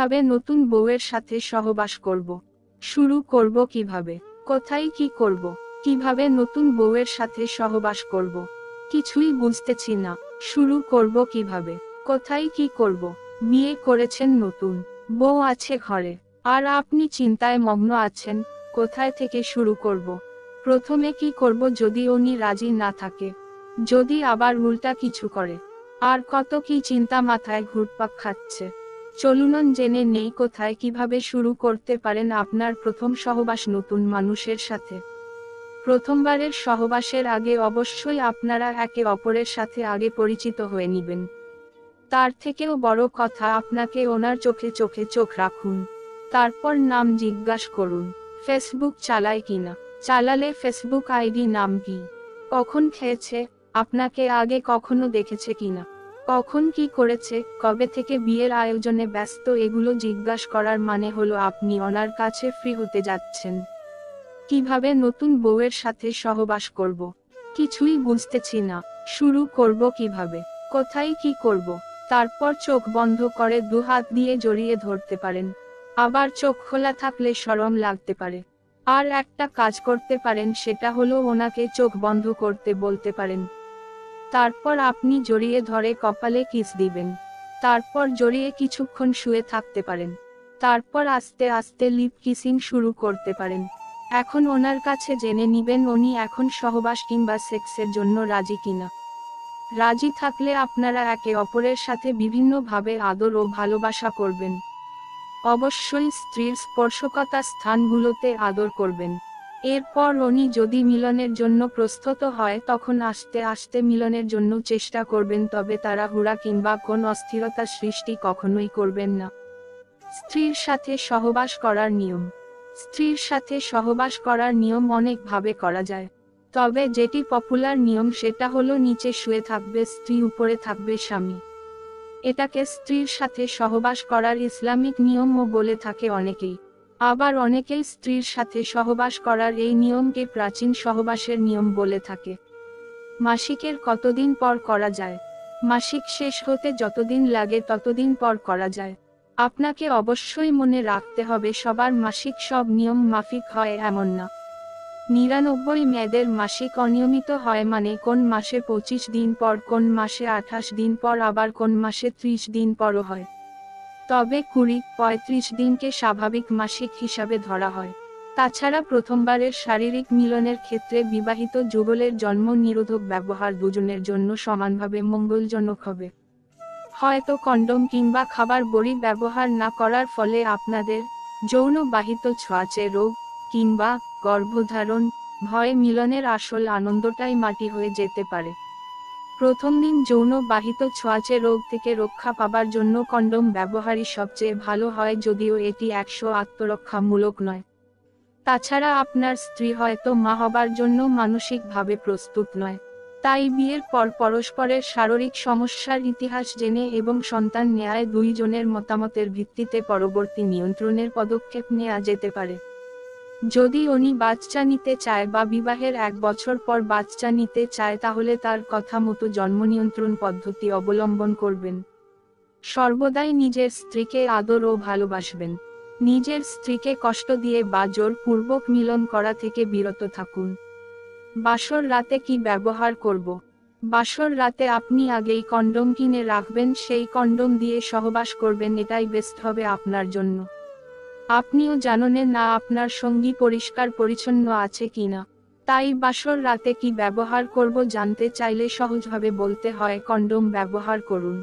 কিভাবে নতুন বউয়ের সাথে সহবাস করব? শুরু করব কিভাবে? কোথায় কি করব? কিভাবে নতুন বউয়ের সাথে সহবাস করব? কিছুই বুঝতেছি না। শুরু করব কিভাবে? কোথায় কি করব? বিয়ে করেছেন নতুন, বউ আছে ঘরে, আর আপনি চিন্তায় মগ্ন আছেন, কোথায় থেকে শুরু করব? প্রথমে কি করব যদি উনি রাজি না থাকে? যদি আবার উল্টা কিছু করে? আর কত কি চিন্তা মাথায় ঘুরপাক খাচ্ছে। চলুন জেনে নেই কোথায় কিভাবে শুরু করতে পারেন আপনার প্রথম সহবাস নতুন মানুষের সাথে। প্রথমবারের সহবাসের আগে অবশ্যই আপনারা একে অপরের সাথে আগে পরিচিত হয়ে নিবেন। তার থেকেও বড় কথা, আপনাকে ওনার চোখে চোখে চোখ রাখুন। তারপর নাম জিজ্ঞাসা করুন, ফেসবুক চালায় কিনা, চালালে ফেসবুক আইডি নাম কি, কখন খেয়েছে, আপনাকে আগে কখনো দেখেছে কিনা, কখন কি করেছে, কবে থেকে বিয়ের আয়োজনে ব্যস্ত, এগুলো জিজ্ঞাসা করার মানে হলো আপনি ওনার কাছে ফ্রি হতে যাচ্ছেন। কিভাবে নতুন বউয়ের সাথে সহবাস করব? কিছুই বুঝতেছি না। শুরু করব কিভাবে? কোথায় কি করব? তারপর চোখ বন্ধ করে দুহাত দিয়ে জড়িয়ে ধরতে পারেন। আবার চোখ খোলা থাকলে শরম লাগতে পারে। আর একটা কাজ করতে পারেন, সেটা হলো ওনাকে চোখ বন্ধ করতে বলতে পারেন। তারপর আপনি জড়িয়ে ধরে কপালে কিস দিবেন। তারপর জড়িয়ে কিছুক্ষণ শুয়ে থাকতে পারেন। তারপর আস্তে আস্তে লিপ কিসিং শুরু করতে পারেন। এখন ওনার কাছে জেনে নিবেন উনি এখন সহবাস কিংবা সেক্সের জন্য রাজি কিনা। রাজি থাকলে আপনারা একে অপরের সাথে বিভিন্নভাবে আদর ও ভালোবাসা করবেন। অবশ্যই স্ত্রীর স্পর্শকাতা স্থানগুলোতে আদর করবেন। এরপর উনি যদি মিলনের জন্য প্রস্তুত হয় তখন আস্তে আস্তে মিলনের জন্য চেষ্টা করবেন, তবে তাড়াহুড়া কিংবা কোন অস্থিরতা সৃষ্টি কখনোই করবেন না। স্ত্রীর সাথে সহবাস করার নিয়ম। স্ত্রীর সাথে সহবাস করার নিয়ম অনেকভাবে করা যায়, তবে যেটি পপুলার নিয়ম সেটা হলো নিচে শুয়ে থাকবে স্ত্রী, উপরে থাকবে স্বামী। এটাকে স্ত্রীর সাথে সহবাস করার ইসলামিক নিয়মও বলে থাকে অনেকেই। আবার অনেকেই স্ত্রীর সাথে সহবাস করার এই নিয়মকে প্রাচীন সহবাসের নিয়ম বলে থাকে। মাসিকের কতদিন পর করা যায়? মাসিক শেষ হতে যতদিন লাগে ততদিন পর করা যায়। আপনাকে অবশ্যই মনে রাখতে হবে সবার মাসিক সব নিয়ম মাফিক হয় এমন না। ৯৯ মেয়েদের মাসিক অনিয়মিত হয়, মানে কোন মাসে ২৫ দিন পর, কোন মাসে ২৮ দিন পর, আবার কোন মাসে ৩০ দিন পরও হয়। তবে ২০-৩৫ দিনকে স্বাভাবিক মাসিক হিসাবে ধরা হয়। তাছাড়া প্রথমবারের শারীরিক মিলনের ক্ষেত্রে বিবাহিত যুগলের জন্ম নিরোধক ব্যবহার দুজনের জন্য সমানভাবে মঙ্গলজনক হবে। হয়তো কন্ডোম কিংবা খাবার বড়ি ব্যবহার না করার ফলে আপনাদের যৌনবাহিত ছোঁয়াচে রোগ কিংবা গর্ভধারণ ভয়ে মিলনের আসল আনন্দটাই মাটি হয়ে যেতে পারে। প্রথম দিন যৌনবাহিত ছোঁয়াচে রোগ থেকে রক্ষা পাবার জন্য কন্ডোম ব্যবহারই সবচেয়ে ভালো হয়, যদিও এটি ১০০% আত্মরক্ষামূলক নয়। তাছাড়া আপনার স্ত্রী হয়তো মা হবার জন্য মানসিকভাবে প্রস্তুত নয়। তাই বিয়ের পর পরস্পরের শারীরিক সমস্যার ইতিহাস জেনে এবং সন্তান নেয়ায় দুইজনের মতামতের ভিত্তিতে পরবর্তী নিয়ন্ত্রণের পদক্ষেপ নেওয়া যেতে পারে। যদি উনি বাচ্চা নিতে চায় বা বিবাহের ১ বছর পর বাচ্চা নিতে চায়, তাহলে তার কথা মতো জন্মনিয়ন্ত্রণ পদ্ধতি অবলম্বন করবেন। সর্বদাই নিজের স্ত্রীকে আদর ও ভালোবাসবেন। নিজের স্ত্রীকে কষ্ট দিয়ে বা জোরপূর্বক মিলন করা থেকে বিরত থাকুন। বাসর রাতে কি ব্যবহার করব? বাসর রাতে আপনি আগেই কন্ডোম কিনে রাখবেন, সেই কন্ডোম দিয়ে সহবাস করবেন, এটাই বেস্ট হবে আপনার জন্য। আপনিও জানেন না আপনার সঙ্গী পরিষ্কার পরিচ্ছন্ন আছে কিনা। তাই বাসর রাতে কি ব্যবহার করব জানতে চাইলে সহজভাবে বলতে হয় কন্ডোম ব্যবহার করুন।